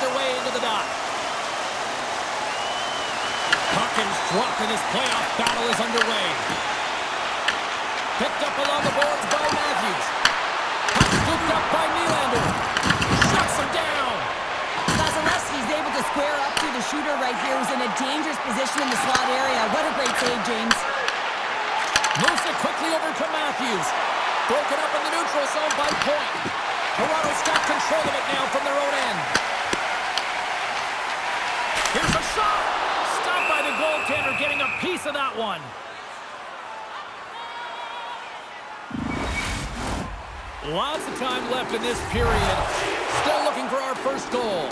their way into the dot. Puck is dropped and this playoff battle is underway. Picked up along the boards by Matthews. Puck scooped up by Nylander. Shuts him down. Vasilevsky's able to square up to the shooter right here, who's in a dangerous position in the slot area. What a great save, James. Moves it quickly over to Matthews. Broken up in the neutral zone by Point. Toronto's got control of it now from their own end. Here's a shot. Stopped by the goaltender, getting a piece of that one. Lots of time left in this period. Still looking for our first goal.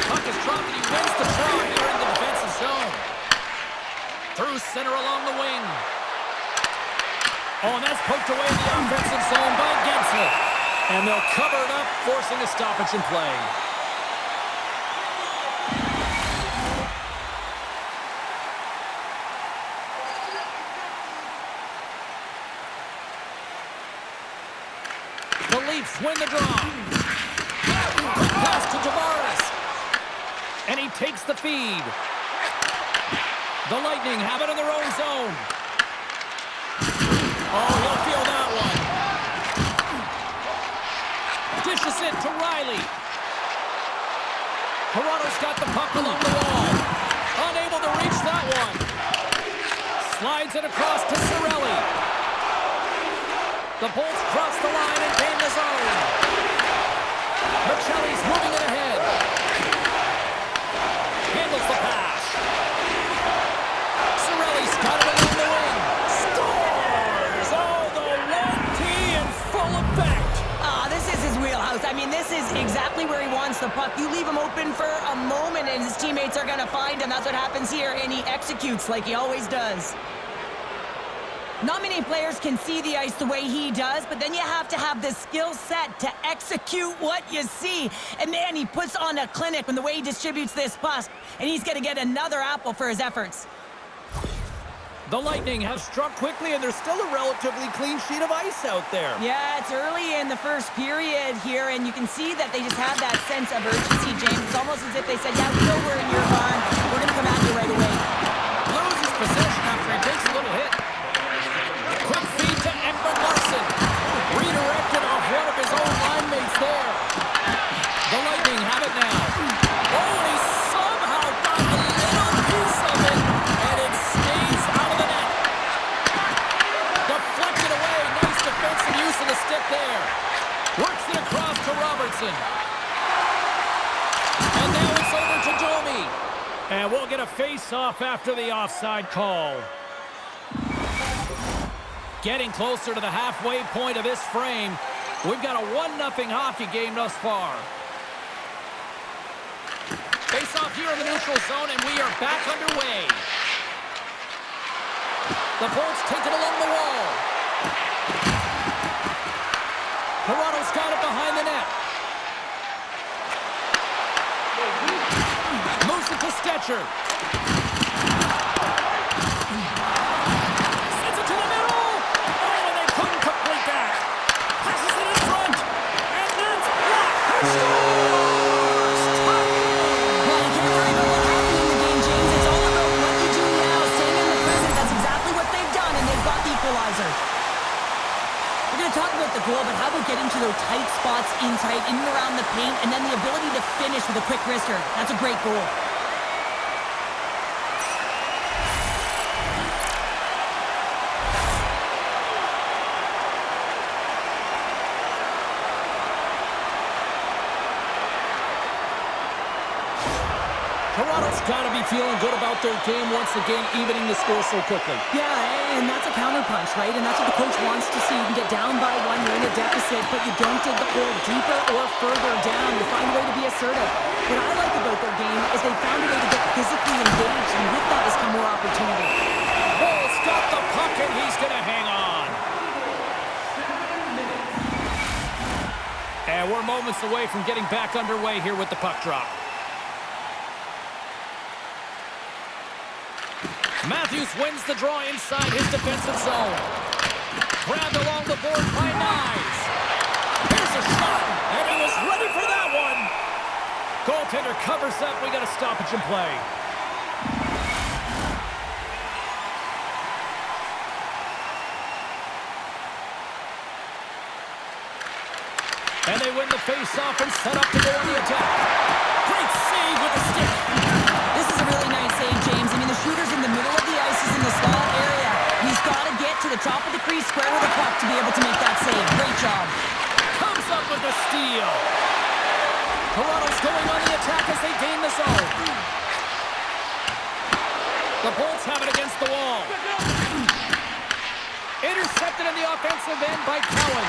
Puck is dropped and he wins the draw here in the defensive zone. Through center along the wing. Oh, and that's poked away in the offensive zone by Gensel. And they'll cover it up, forcing a stoppage in play. The Leafs win the draw. Quick pass to Tavares. And he takes the feed. The Lightning have it in their own zone. Oh, he'll feel that one. Dishes it to Riley. Toronto's got the puck along the wall. Unable to reach that one. Slides it across to Cirelli. The Bolts cross the line and gain the zone. Michelli's moving it ahead. Handles the pass. Cirelli's got it along the wing. Scores! Oh, the 1T in full effect. This is his wheelhouse. I mean, this is exactly where he wants the puck. You leave him open for a moment and his teammates are going to find him. That's what happens here, and he executes like he always does. Not many players can see the ice the way he does, but then you have to have the skill set to execute what you see. And man, he puts on a clinic when the way he distributes this puck, and he's going to get another apple for his efforts. The Lightning have struck quickly, and there's still a relatively clean sheet of ice out there. Yeah, it's early in the first period here, and you can see that they just have that sense of urgency, James. It's almost as if they said, yeah, we know we're in your barn. We're going to come at you right away. Loses possession after he takes a little hit. Quick feed to Ekman Larsson. Redirected off one of his own line mates there. The Lightning have it now. Oh, he somehow got a little piece of it, and it stays out of the net. Deflected away. Nice defensive use of the stick there. Works it across to Robertson. And now it's over to Domi. And we'll get a face-off after the offside call. Getting closer to the halfway point of this frame. We've got a 1-0 hockey game thus far. Face off here in the neutral zone, and we are back underway. The Bolts take it along the wall. Toronto's got it behind the net. Moves it to Stetcher. But how about getting to those tight spots in and around the paint, and then the ability to finish with a quick wrister? That's a great goal. Toronto's got to be feeling good about their game once again, evening the score so quickly. Yeah, and that's a counterpunch, right? And that's what the coach wants to see. You can get down by one, you're in a deficit, but you don't dig the hole deeper or further down. You find a way to be assertive. What I like about their game is they found a way to get physically engaged, and with that has come more opportunity. Bull's got the puck, and he's going to hang on. And we're moments away from getting back underway here with the puck drop. Matthews wins the draw inside his defensive zone. Grabbed along the board by Knies. Here's a shot, and he was ready for that Goaltender covers up. We got a stoppage in play. And they win the face-off and set up to go on the attack. Great save with the stick. This is a really nice save, James. I mean, the shooter's in the middle of the ice. He's in the slot area. He's got to get to the top of the crease square with the puck to be able to make that save. Great job. Comes up with the steal. Toronto's going on the attack as they gain the zone. The Bolts have it against the wall. Intercepted in the offensive end by Cowan.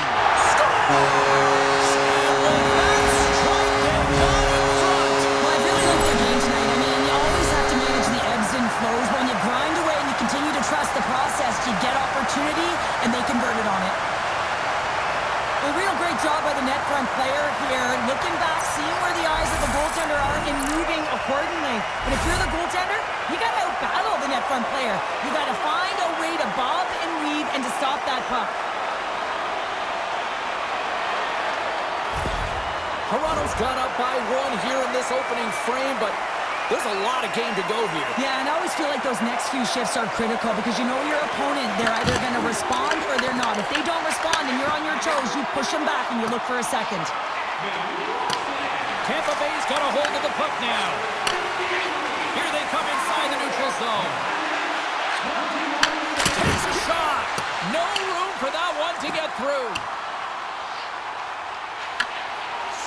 Well, I really like their game tonight. I mean, you always have to manage the ebbs and flows. When you grind away and you continue to trust the process, you get opportunity, and they converted on it. A real great job by the net front player here. Looking back, seeing where the eyes of the goaltender are and moving accordingly. But if you're the goaltender, you got to out-battle the net front player. You got to find a way to bob and weave and to stop that puck. Toronto's got up by one here in this opening frame, but there's a lot of game to go here. Yeah, and I always feel like those next few shifts are critical because you know your opponent, they're either going to respond or they're not. If they don't respond and you're on your toes, you push them back and you look for a second. Tampa Bay's got a hold of the puck now. Here they come inside the neutral zone. Takes a shot. No room for that one to get through.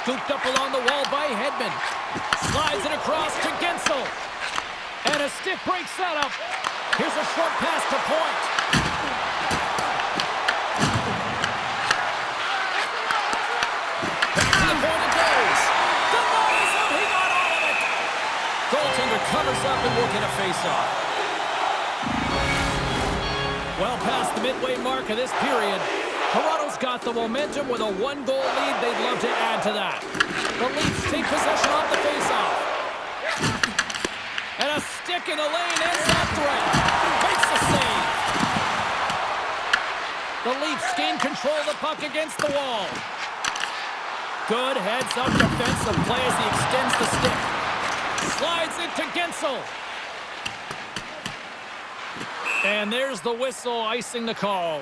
Scooped up along the wall by Hedman. Slides it across to Gensel. And a stick breaks that up. Here's a short pass to Point. Back to the point it goes. The ball is up. He got all of it. Goaltender covers up and will get a face-off. Well past the midway mark of this period. Toronto's got the momentum with a one-goal lead. They'd love to add to that. The Leafs take possession off the face-off. And a stick in the lane ends that threat. Makes the save. The Leafs gain control of the puck against the wall. Good heads-up defensive play as he extends the stick. Slides it to Gensel. And there's the whistle icing the call.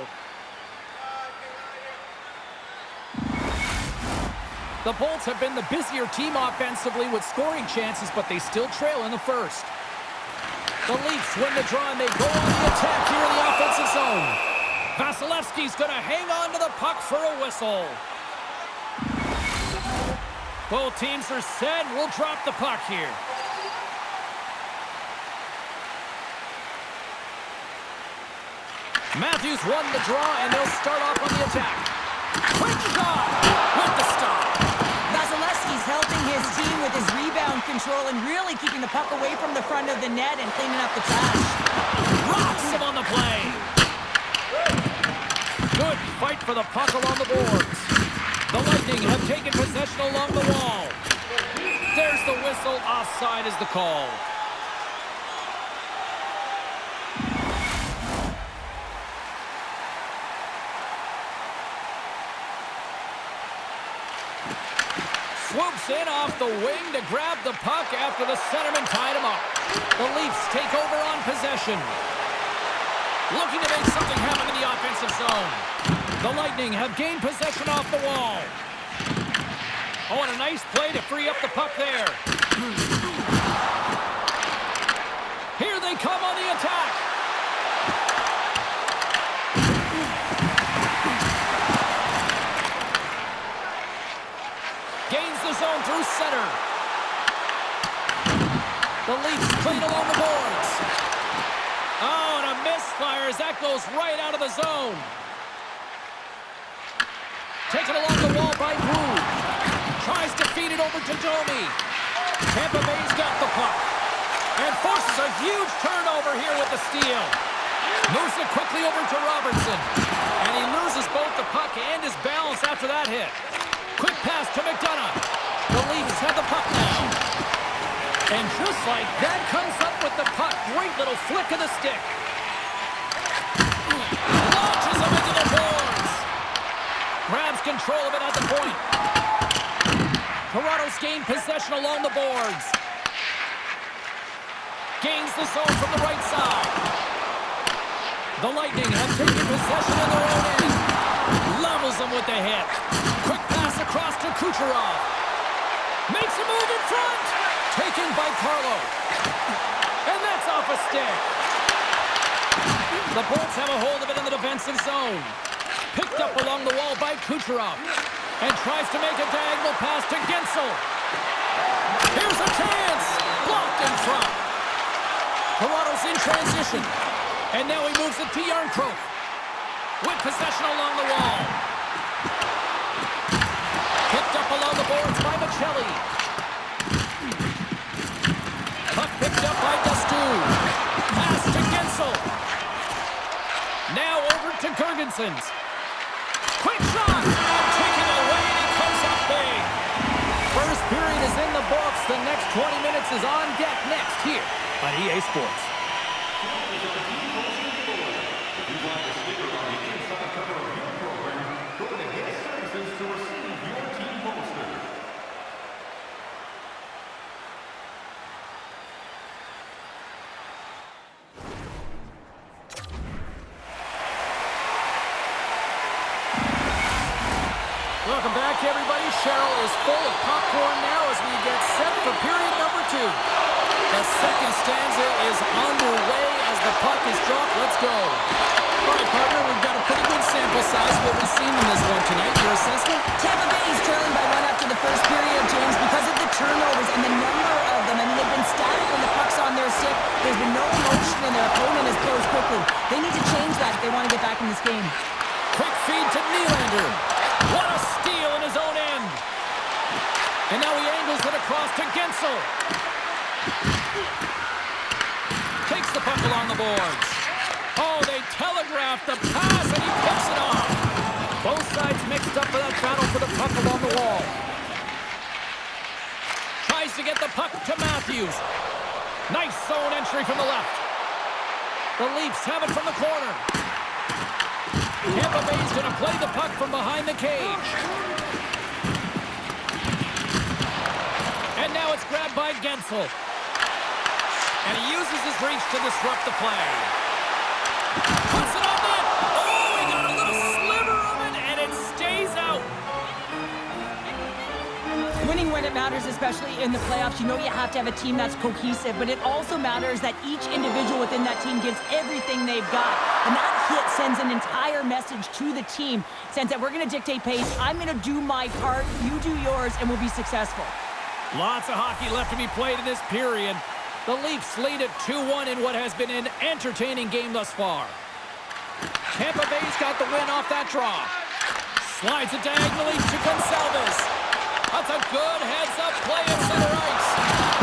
The Bolts have been the busier team offensively with scoring chances, but they still trail in the first. The Leafs win the draw, and they go on the attack here in the offensive zone. Vasilevsky's going to hang on to the puck for a whistle. Both teams are set. We'll drop the puck here. Matthews won the draw, and they'll start off on the attack. Quick shot with the stop. Vasilevsky's helping his team with his rebound control and really keeping the puck away from the front of the net and cleaning up the trash. Rocks him on the play. Good fight for the puck along the boards. The Lightning have taken possession along the wall. There's the whistle. Offside is the call. Swoops in off the wing to grab the puck after the centerman tied him up. The Leafs take over on possession. Looking to make something happen in the offensive zone. The Lightning have gained possession off the wall. Oh, and a nice play to free up the puck there. Here they come on the attack. Gains the zone through center. The Leafs played along the boards. Oh, and a misfire as that goes right out of the zone. Taken along the wall by Wu. Tries to feed it over to Domi. Tampa Bay's got the puck. And forces a huge turnover here with the steal. Moves it quickly over to Robertson. And he loses both the puck and his balance after that hit. Quick pass to McDonough. The Leafs have the puck now. And just like that, comes up with the puck. Great little flick of the stick. Launches him into the boards. Grabs control of it at the point. Toronto's gained possession along the boards. Gains the zone from the right side. The Lightning have taken possession in their own end. Levels them with the hit. Quick pass across to Kucherov. Makes a move in front. Taken by Carlo. And that's off a stick. The Bolts have a hold of it in the defensive zone. Picked up along the wall by Kucherov. And tries to make a diagonal pass to Gensel. Here's a chance. Blocked in front. Toronto's in transition. And now he moves it to Yarncroke. With possession along the wall. Picked up along the boards by Michelli. Puck picked up by Dustu. Pass to Gensel. Now over to Girgensons. Quick shot. Taken away and he comes up big. First period is in the books. The next 20 minutes is on deck next here on EA Sports. Welcome back, everybody. Cheryl is full of popcorn now as we get set for period number 2. The second stanza is underway as the puck is dropped. Let's go. All right, partner, we've got a pretty good sample size of what we've seen in this one tonight. Your assessment? Tampa Bay is trailing by 1 after the first period, James, because of the turnovers and the number of them. I mean, they've been static when the puck's on their stick. There's been no emotion and their opponent has closed quickly. They need to change that if they want to get back in this game. Quick feed to Nylander. What a steal in his own end. And now he angles it across to Gensel. Takes the puck along the boards. Oh, they telegraphed the pass and he picks it off. Both sides mixed up for that battle for the puck along the wall. Tries to get the puck to Matthews. Nice zone entry from the left. The Leafs have it from the corner. Tampa Bay's going to play the puck from behind the cage. And now it's grabbed by Gensel. And he uses his reach to disrupt the play. Puts it on net. Oh, he got a little sliver of it, and it stays out. Winning when it matters, especially in the playoffs, you know you have to have a team that's cohesive, but it also matters that each individual within that team gives everything they've got. And that hit sends an entire message to the team, sense that we're going to dictate pace, I'm going to do my part, you do yours, and we'll be successful. Lots of hockey left to be played in this period. The Leafs lead at 2-1 in what has been an entertaining game thus far. Tampa Bay's got the win off that draw. Slides it diagonally to Gonsalves. That's a good heads-up play at center ice.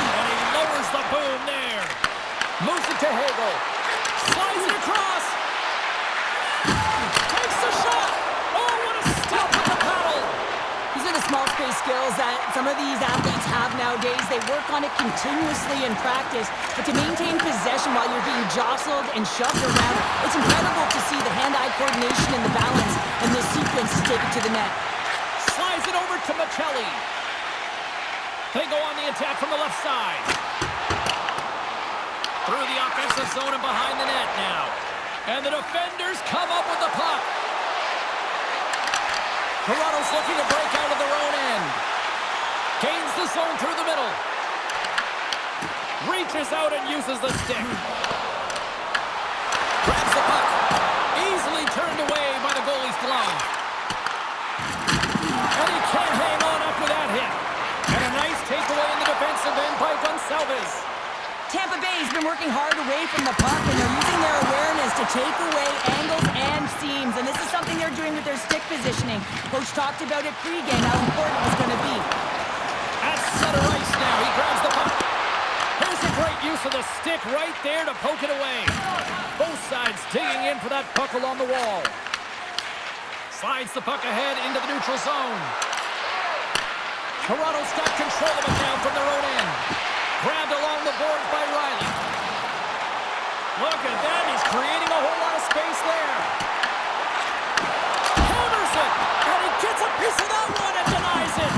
And he lowers the boom there. Moves it to Hagel. Slides it across. Takes the shot. Oh, what a step with the paddle. These are the small space skills that some of these athletes have nowadays. They work on it continuously in practice, but to maintain possession while you're being jostled and shoved around, it's incredible to see the hand-eye coordination and the balance in this sequence to take it to the net. Slides it over to Michelli. They go on the attack from the left side. Through the offensive zone and behind the net now. And the defenders come up with the puck. Toronto's looking to break out of their own end. Gains the zone through the middle. Reaches out and uses the stick. Grabs the puck. Easily turned away by the goalie's glove. And he can't hang on after that hit. And a nice takeaway in the defensive end by Gonsalves. Tampa Bay's been working hard away from the puck, and they're using their awareness to take away angles and seams. And this is something they're doing with their stick positioning. Coach talked about it pregame, how important it was going to be. At center ice now, he grabs the puck. Here's a great use of the stick right there to poke it away. Both sides digging in for that puck along the wall. Slides the puck ahead into the neutral zone. Toronto's got control of it now from their own end. Grabbed along the boards by Riley. Look at that, he's creating a whole lot of space there. Hammers it, and he gets a piece of that one and denies it.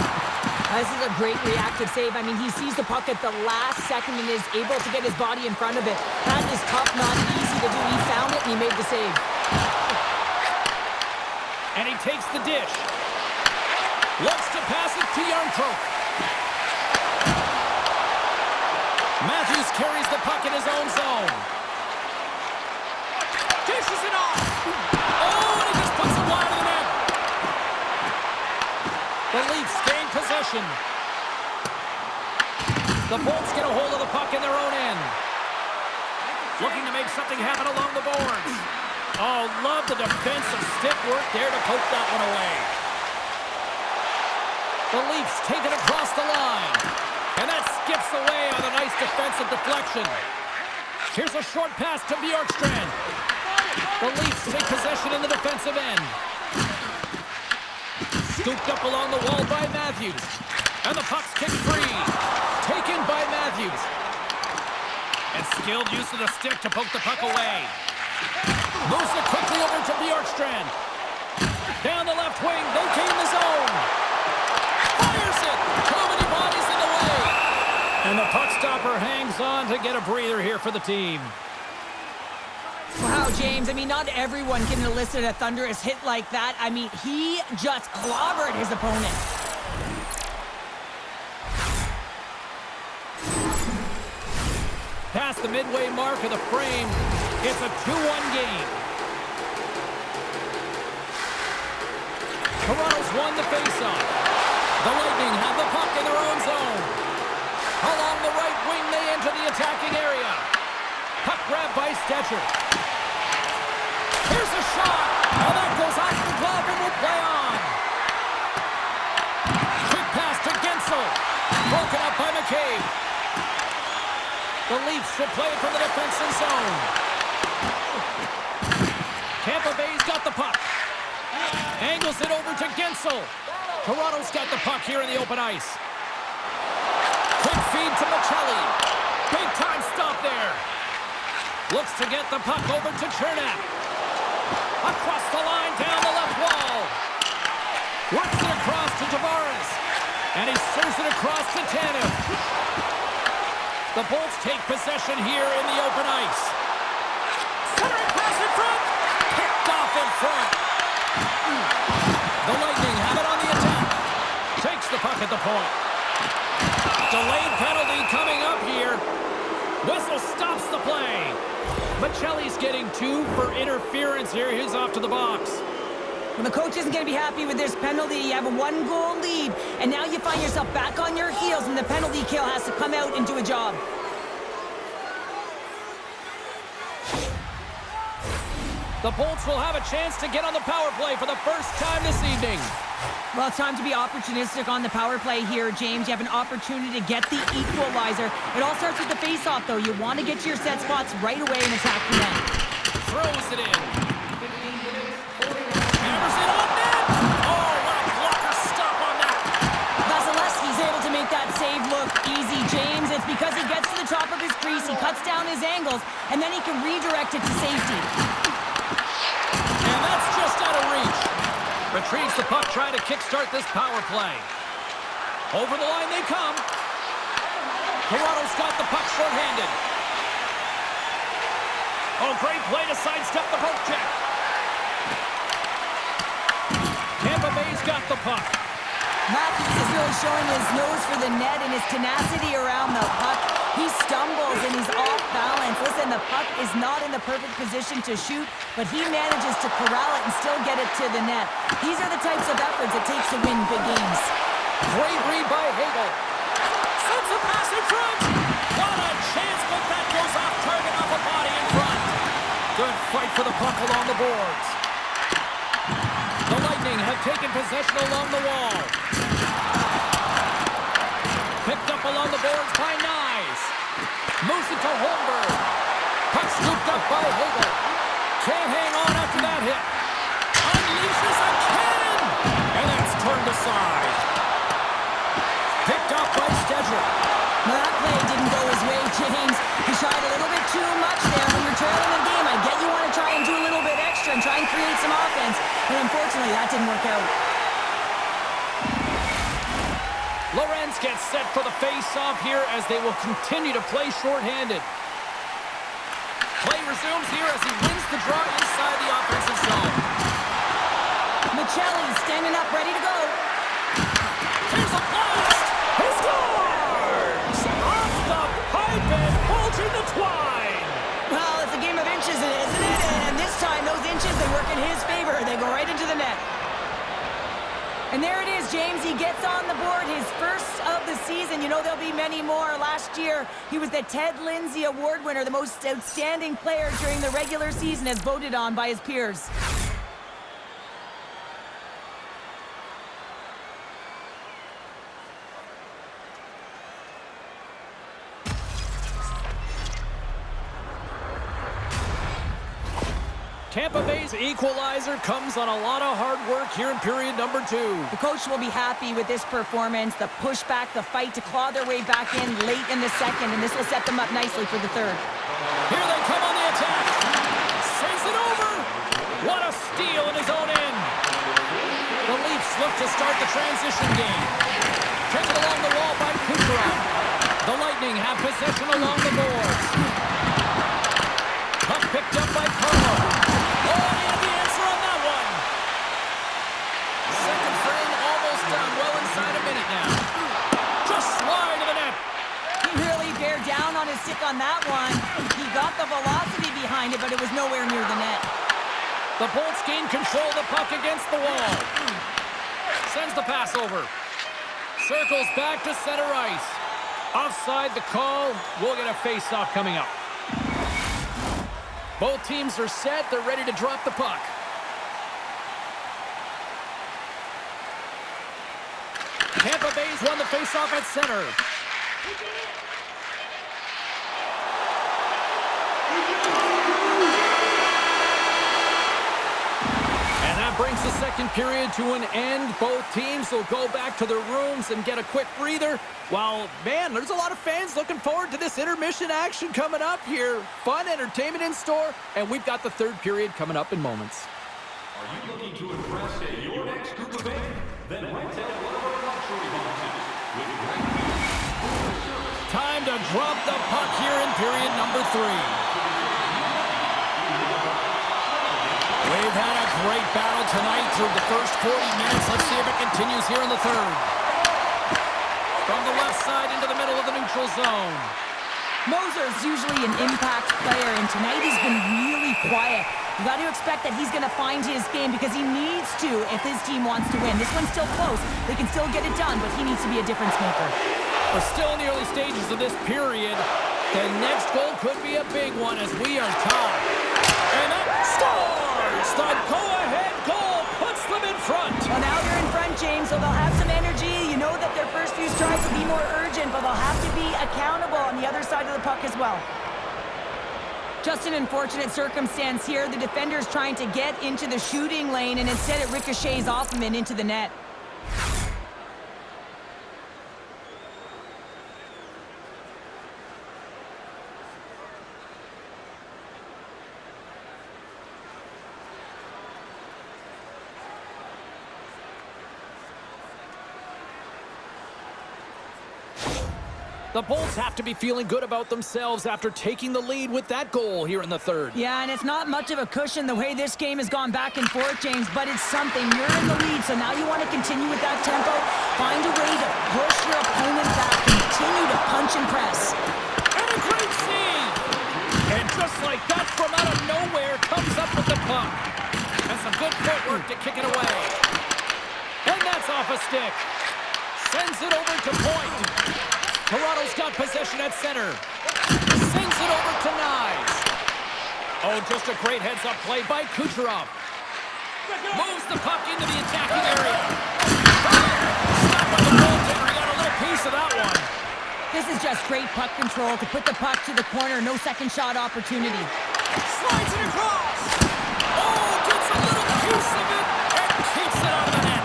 This is a great reactive save. I mean, he sees the puck at the last second and is able to get his body in front of it. That is tough, not easy to do. He found it and he made the save. And he takes the dish. Looks to pass it to Yarncroke. Matthews carries the puck in his own zone. Dishes it off. Oh, and he just puts it wide of the net. The Leafs gain possession. The Bolts get a hold of the puck in their own end. Looking to make something happen along the boards. Oh, love the defensive stick work there to poke that one away. The Leafs take it across the line. And that skips away on a nice defensive deflection. Here's a short pass to Bjorkstrand. The Leafs take possession in the defensive end. Scooped up along the wall by Matthews. And the puck's kicked free. Taken by Matthews. And skilled use of the stick to poke the puck away. Moves it quickly over to Bjorkstrand. Down the left wing, they gain the zone. Fires it. Too many bodies in the way. And the puck stopper hangs on to get a breather here for the team. Wow, James, I mean, not everyone can elicit a thunderous hit like that. I mean, he just clobbered his opponent. Past the midway mark of the frame, it's a 2-1 game. Toronto's won the faceoff. The Lightning have the puck in their own zone. Along the right wing, they enter the attacking area. Puck grab by Stetcher. Here's a shot. And that goes off the glove and will play on. Quick pass to Gensel. Broken up by McCabe. The Leafs should play it from the defensive zone. Tampa Bay's got the puck. Angles it over to Gensel. Toronto's got the puck here in the open ice. Quick feed to Michelli. Big time stop there. Looks to get the puck over to Chernak. Across the line, down the left wall. Works it across to Tavares. And he serves it across to Tanev. The Bolts take possession here in the open ice. Centering pass in front. Picked off in front. The Lightning have it on the attack. Takes the puck at the point. Delayed penalty coming up here. Whistle stops the play. Michelli's getting 2 for interference here. He's off to the box. Well, the coach isn't going to be happy with this penalty. You have a 1-goal lead, and now you find yourself back on your heels, and the penalty kill has to come out and do a job. The Bolts will have a chance to get on the power play for the first time this evening. Well, it's time to be opportunistic on the power play here, James. You have an opportunity to get the equalizer. It all starts with the face-off, though. You want to get to your set spots right away and attack the end. Throws it in. Hammers it on net. Oh, what a blocker stop on that. Vasilevsky's able to make that save look easy, James. It's because he gets to the top of his crease, he cuts down his angles, and then he can redirect it to safety. And that's just out of reach. Retrieves the puck, trying to kickstart this power play. Over the line they come. Toronto's got the puck shorthanded. Oh, great play to sidestep the poke check. Tampa Bay's got the puck. Matthews is really showing his nose for the net and his tenacity around the puck. He stumbles and he's off balance. Listen, the puck is not in the perfect position to shoot, but he manages to corral it and still get it to the net. These are the types of efforts it takes to win big games. Great read by Hagel. Sends a pass in front. What a chance, but that goes off target off a body in front. Good fight for the puck along the boards. The Lightning have taken possession along the wall. Picked up along the boards by Nyes. Moves it to Holmberg. Puck scooped up by Hagel. Can't hang on after that hit. Unleashes a cannon! And that's turned aside. Picked up by Stetcher. Well, that play didn't go his way, James. He tried a little bit too much there. When you're trailing the game, I get you want to try and do a little bit extra and try and create some offense. But unfortunately, that didn't work out. Lorenz gets set for the face-off here as they will continue to play shorthanded. Play resumes here as he wins the draw inside the offensive zone. Michelli standing up, ready to go. Here's a blast! He scores! Off the pipe and bulging the twine! Well, it's a game of inches, isn't it? And this time, those inches, they work in his favor. They go right into the net. And there it is, James. He gets on the board, his first of the season. You know, there'll be many more. Last year, he was the Ted Lindsay Award winner, the most outstanding player during the regular season, as voted on by his peers. Tampa Bay's equalizer comes on a lot of hard work here in period number 2. The coach will be happy with this performance, the pushback, the fight to claw their way back in late in the second, and this will set them up nicely for the third. Here they come on the attack. Sends it over. What a steal in his own end. The Leafs look to start the transition game. Taken along the wall by Kucherov. The Lightning have possession along the boards. Puck picked up by Carlo. Oh, he had the answer on that one. Second frame almost done. Well inside a minute now. Just slide to the net. He really bared down on his stick on that one. He got the velocity behind it, but it was nowhere near the net. The Bolts gain control of the puck against the wall. Sends the pass over. Circles back to center ice. Offside the call. We'll get a face-off coming up. Both teams are set. They're ready to drop the puck. Tampa Bay's won the face-off at center. And that brings the second period to an end. Both teams will go back to their rooms and get a quick breather. While, man, there's a lot of fans looking forward to this intermission action coming up here. Fun entertainment in store, and we've got the third period coming up in moments. Are you looking to impress your next group of fans? Then rent out one of our luxury boxes with great service. Time to drop the puck here in period number 3. We've had a great battle tonight through the first 40 minutes. Let's see if it continues here in the third. From the left side into the middle of the neutral zone. Moser's usually an impact player, and tonight he's been really quiet. You got to expect that he's going to find his game because he needs to if his team wants to win. This one's still close. They can still get it done, but he needs to be a difference maker. We're still in the early stages of this period. The next goal could be a big one as we are tied. And that scores! The go-ahead goal puts them in front. Well, now they're in front, James, so they'll have some energy. You know that their first few strikes will be more urgent, but they'll have to be accountable on the other side of the puck as well. Just an unfortunate circumstance here. The defender's trying to get into the shooting lane, and instead it ricochets off him and into the net. The Bolts have to be feeling good about themselves after taking the lead with that goal here in the third. Yeah, and it's not much of a cushion the way this game has gone back and forth, James, but it's something. You're in the lead, so now you want to continue with that tempo. Find a way to push your opponent back. Continue to punch and press. And a great save! And just like that, from out of nowhere, comes up with the puck. And some good footwork to kick it away. And that's off a stick. Sends it over to point. Toronto's got possession at center. Sends it over to Nyes. Oh, just a great heads-up play by Kucherov. Moves the puck into the attacking area. Stopped by the goaltender. He got a little piece of that one. This is just great puck control to put the puck to the corner. No second shot opportunity. Slides it across. Oh, gets a little piece of it and keeps it out of the net.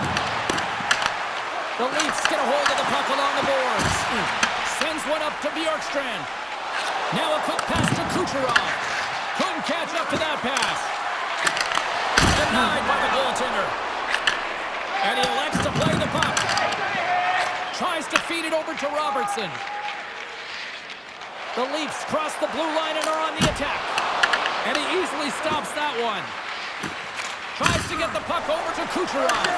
The Leafs get a hold of the puck along the boards. Sends one up to Bjorkstrand. Now a quick pass to Kucherov. Couldn't catch up to that pass. Denied by the goaltender. And he elects to play the puck. Tries to feed it over to Robertson. The Leafs cross the blue line and are on the attack. And he easily stops that one. Tries to get the puck over to Kucherov.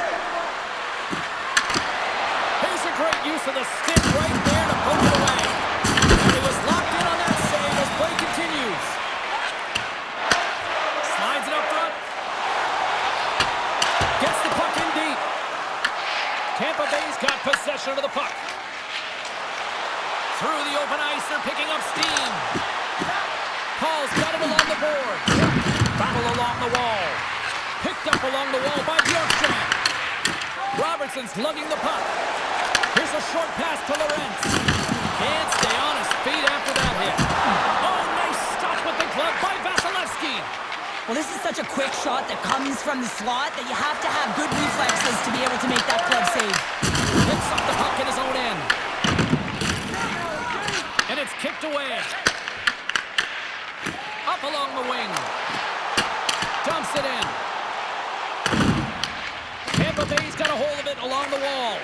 Here's a great use of the stick right there to poke it away. And he was locked in on that save as play continues. Slides it up front. Gets the puck in deep. Tampa Bay's got possession of the puck. Through the open ice, they're picking up steam. Paul's got it along the board. Battle along the wall. Picked up along the wall by Bjorkstrand. Robertson's lugging the puck. Here's a short pass to Lorentz. Can't stay on his feet after that hit. Oh, nice stop with the glove by Vasilevsky. Well, this is such a quick shot that comes from the slot that you have to have good reflexes to be able to make that glove save. Picks up the puck in his own end. And it's kicked away. Up along the wing. Dumps it in. Tampa Bay's got a hold of it along the wall.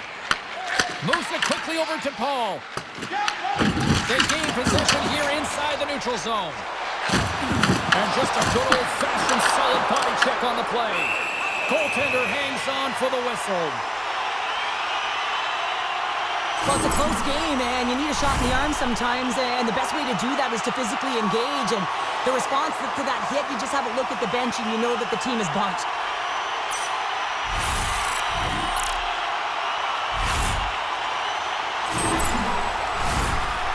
Moves it quickly over to Paul. They gain possession here inside the neutral zone. And just a good old-fashioned solid body check on the play. Goaltender hangs on for the whistle. Well, it's a close game, and you need a shot in the arm sometimes, and the best way to do that is to physically engage. And the response to that hit, you just have a look at the bench, and you know that the team is bumped.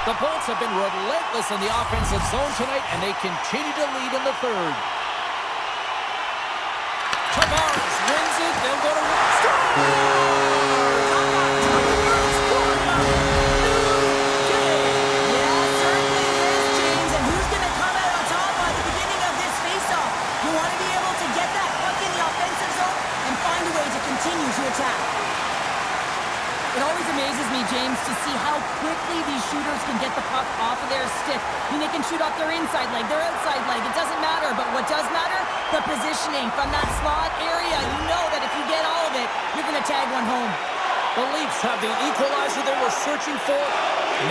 The Bolts have been relentless in the offensive zone tonight, and they continue to lead in the third. Tavares wins it. They'll go to It always amazes me, James, to see how quickly these shooters can get the puck off of their stick. I mean, they can shoot off their inside leg, their outside leg. It doesn't matter, but what does matter? The positioning from that slot area. You know that if you get all of it, you're going to tag one home. The Leafs have the equalizer they were searching for.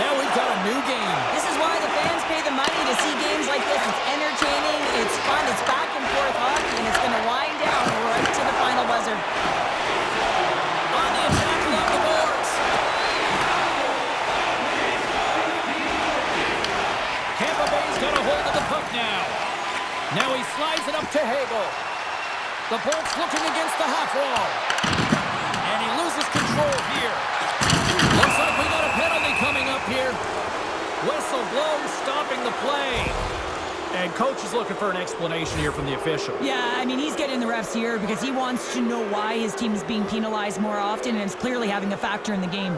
Now we've got a new game. This is why the fans pay the money to see games like this. It's entertaining, it's fun, it's back and forth hockey, and it's going to wind down right to the final buzzer. On the attack along the boards. Tampa Bay's got a hold of the puck now. Now he slides it up to Hagel. The Bolts looking against the half wall. And he loses control here. Looks like we got a penalty coming up here. Whistle blows, stopping the play. And coach is looking for an explanation here from the official. Yeah, I mean, he's getting the refs here because he wants to know why his team is being penalized more often, and it's clearly having a factor in the game.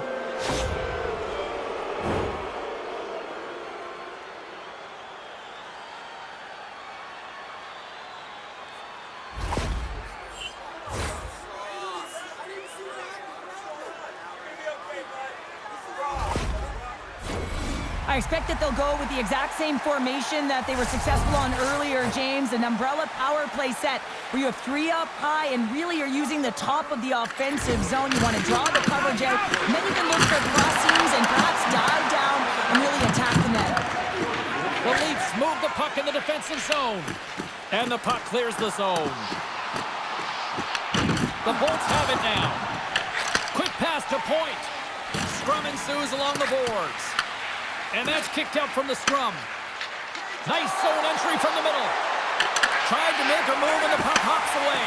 I expect that they'll go with the exact same formation that they were successful on earlier, James, an umbrella power play set where you have three up high and really are using the top of the offensive zone. You want to draw the coverage out, and then you can look for cross seams and perhaps dive down and really attack the net. The Leafs move the puck in the defensive zone, and the puck clears the zone. The Bolts have it now. Quick pass to point. Scrum ensues along the boards. And that's kicked out from the scrum. Nice zone entry from the middle. Tried to make a move and the puck hops away.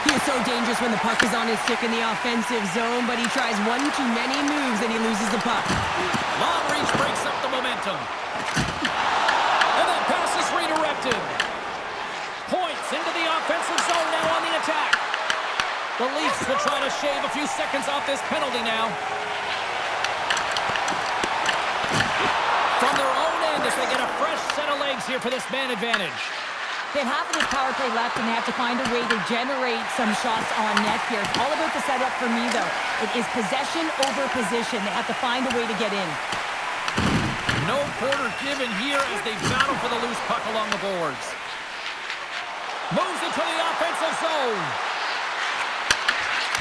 He is so dangerous when the puck is on his stick in the offensive zone, but he tries one too many moves and he loses the puck. Long reach breaks up the momentum. And that pass is redirected. Points into the offensive zone now on the attack. The Leafs will try to shave a few seconds off this penalty now. From their own end as they get a fresh set of legs here for this man advantage. They have half of this power play left, and they have to find a way to generate some shots on net here. It's all about the setup for me, though. It is possession over position. They have to find a way to get in. No quarter given here as they battle for the loose puck along the boards. Moves it to the offensive zone.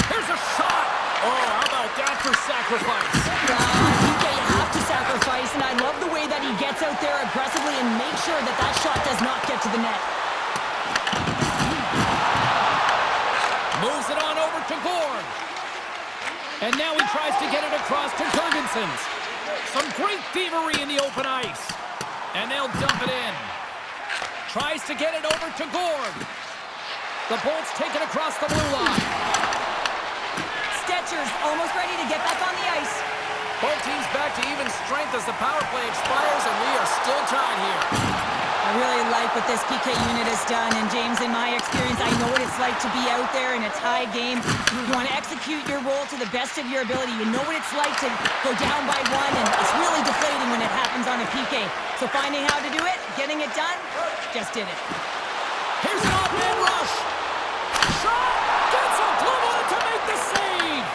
Here's a shot. Oh, how about that for sacrifice? PK, you have to sacrifice, and I love the way that he gets out there aggressively and makes sure that that shot does not get to the net. Moves it on over to Gord. And now he tries to get it across to Jurgensen's. Some great thievery in the open ice. And they'll dump it in. Tries to get it over to Gord. The Bolts take it across the blue line. Stetcher's almost ready to get back on the ice. Both teams back to even strength as the power play expires, and we are still tied here. I really like what this PK unit has done, and James, in my experience, I know what it's like to be out there in a tie game. You want to execute your role to the best of your ability. You know what it's like to go down by one, and it's really deflating when it happens on a PK. So finding how to do it, getting it done, just did it. Here's an off-man rush. Shot! Gets a glove on it to make the save!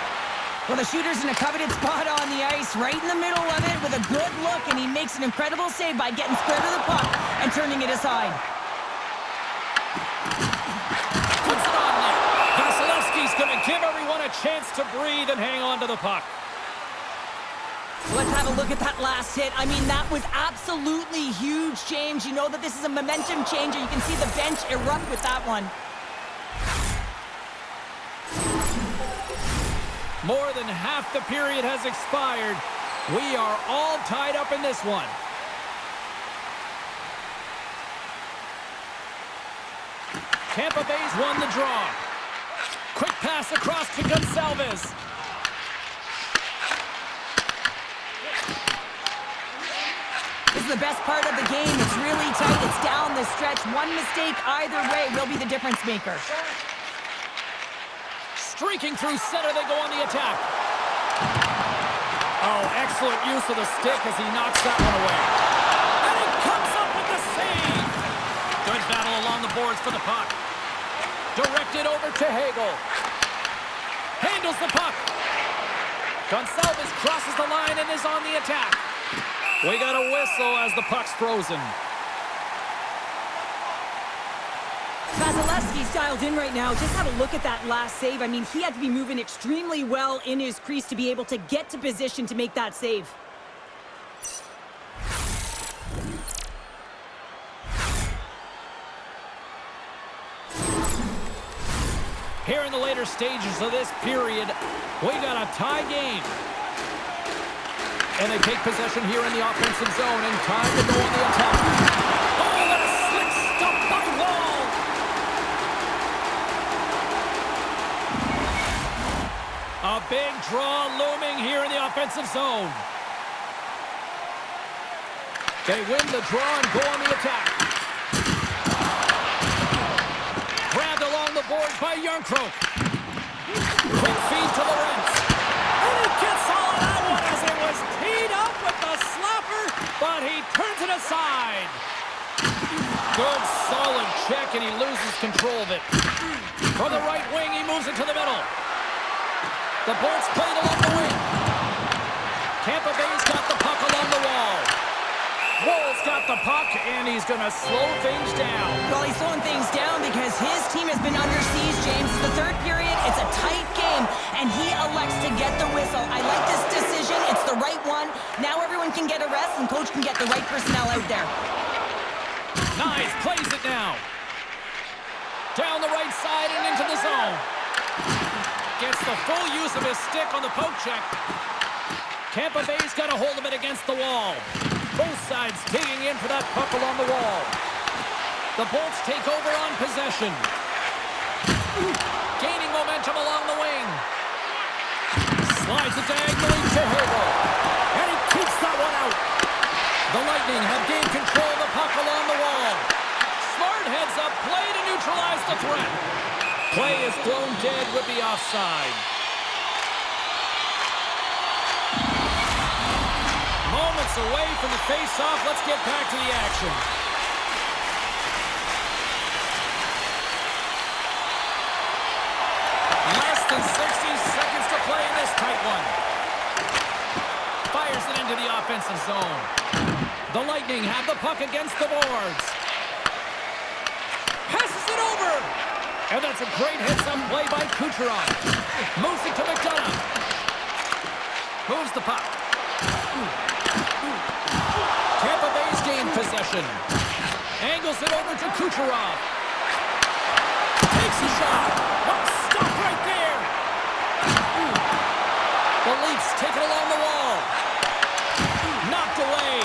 Well, the shooter's in a coveted spot on the ice, right in the middle of it with a good look, and he makes an incredible save by getting square to the puck and turning it aside. Puts it on net. Vasilevsky's going to give everyone a chance to breathe and hang on to the puck. Let's have a look at that last hit. I mean, that was absolutely huge, James. You know that this is a momentum changer. You can see the bench erupt with that one. More than half the period has expired. We are all tied up in this one. Tampa Bay's won the draw. Quick pass across to Gonçalves. This is the best part of the game. It's really tight. It's down the stretch. One mistake either way will be the difference maker. Streaking through center, they go on the attack. Oh, excellent use of the stick as he knocks that one away. And he comes up with the save. Good battle along the boards for the puck. Directed over to Hagel. Handles the puck. Gonçalves crosses the line and is on the attack. We got a whistle as the puck's frozen. Vasilevsky's dialed in right now. Just have a look at that last save. I mean, he had to be moving extremely well in his crease to be able to get to position to make that save. Here in the later stages of this period, we got a tie game. And they take possession here in the offensive zone, and time to go on the attack. Oh, what a slick stop by Wall! A big draw looming here in the offensive zone. They win the draw and go on the attack. Grabbed along the boards by Järnkrok. Quick feed to Lorentz. And he gets all of that one as it was teed up with the slapper, but he turns it aside. Good, solid check, and he loses control of it. From the right wing, he moves it to the middle. The Bolts played along the wing. Tampa Bay's got the puck along the wall. Wall's got the puck, and he's going to slow things down. Well, he's slowing things down because his team has been under siege, James. It's the third period. It's a tight game, and he elects to get the whistle. I like this decision. It's the right one. Now everyone can get a rest, and coach can get the right personnel out there. Nice, plays it now. Down the right side and into the zone. Gets the full use of his stick on the poke check. Tampa Bay's got a hold of it against the wall. Both sides digging in for that puck along the wall. The Bolts take over on possession. Gaining momentum along the wing. Slides it diagonally to Hagel. And he keeps that one out. The Lightning have gained control of the puck along the wall. Smart heads up play to neutralize the threat. Play is thrown dead with the offside. Moments away from the face-off. Let's get back to the action. Less than 60 seconds to play in this tight one. Fires it into the offensive zone. The Lightning have the puck against the boards. Passes it over. And that's a great hits-up play by Kucherov. Moves it to McDonough. Moves the puck. Tampa Bay's gained possession. Angles it over to Kucherov. Takes a shot. Oh, stop right there. The Leafs take it along the wall. Knocked away.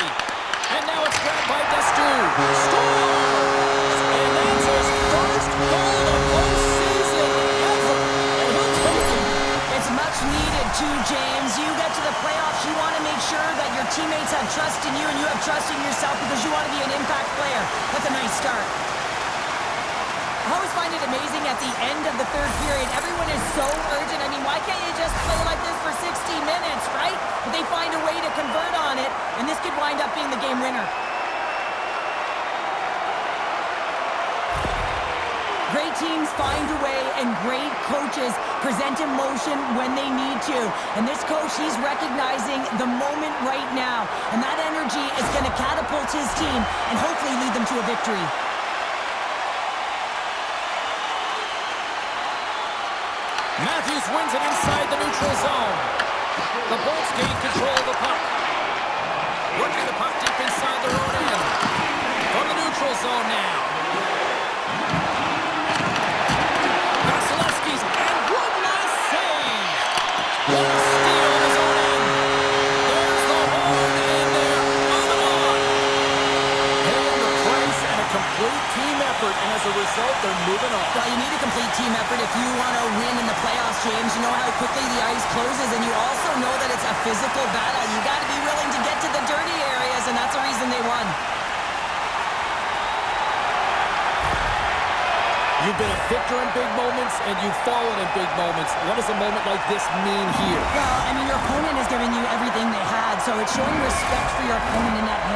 And now it's grabbed by Destu. Scores! And that's his first goal of postseason ever. And he'll take it. It's much needed too, James. You get to the playoffs, you want to make sure that your teammates have trust in you and you have trust in yourself because you want to be an impact player. That's a nice start. I always find it amazing at the end of the third period, everyone is so urgent. I mean, why can't you just play like this for 60 minutes, right? But they find a way to convert on it, and this could wind up being the game winner. Great teams find a way, and great coaches present emotion when they need to. And this coach, he's recognizing the moment right now. And that energy is going to catapult his team and hopefully lead them to a victory. Matthews wins it inside the neutral zone. The Bolts gain control of the puck. Working the puck deep inside their own end. From the neutral zone now. Vasilevsky's and one last save. What a steal of his own end. There's the horn, and they're moving on. Paying the price and a complete team effort, and as a result, they're moving on. Well, you need a complete team effort if you want to win in the playoffs, James. You know how quickly the ice closes, and you also know that it's a physical battle. You got to be willing to get to the dirty areas, and that's the reason they won. You've been a victor in big moments, and you've fallen in big moments. What does a moment like this mean here? Well, I mean, your opponent has given you everything they had, so it's showing respect for your opponent in that hand.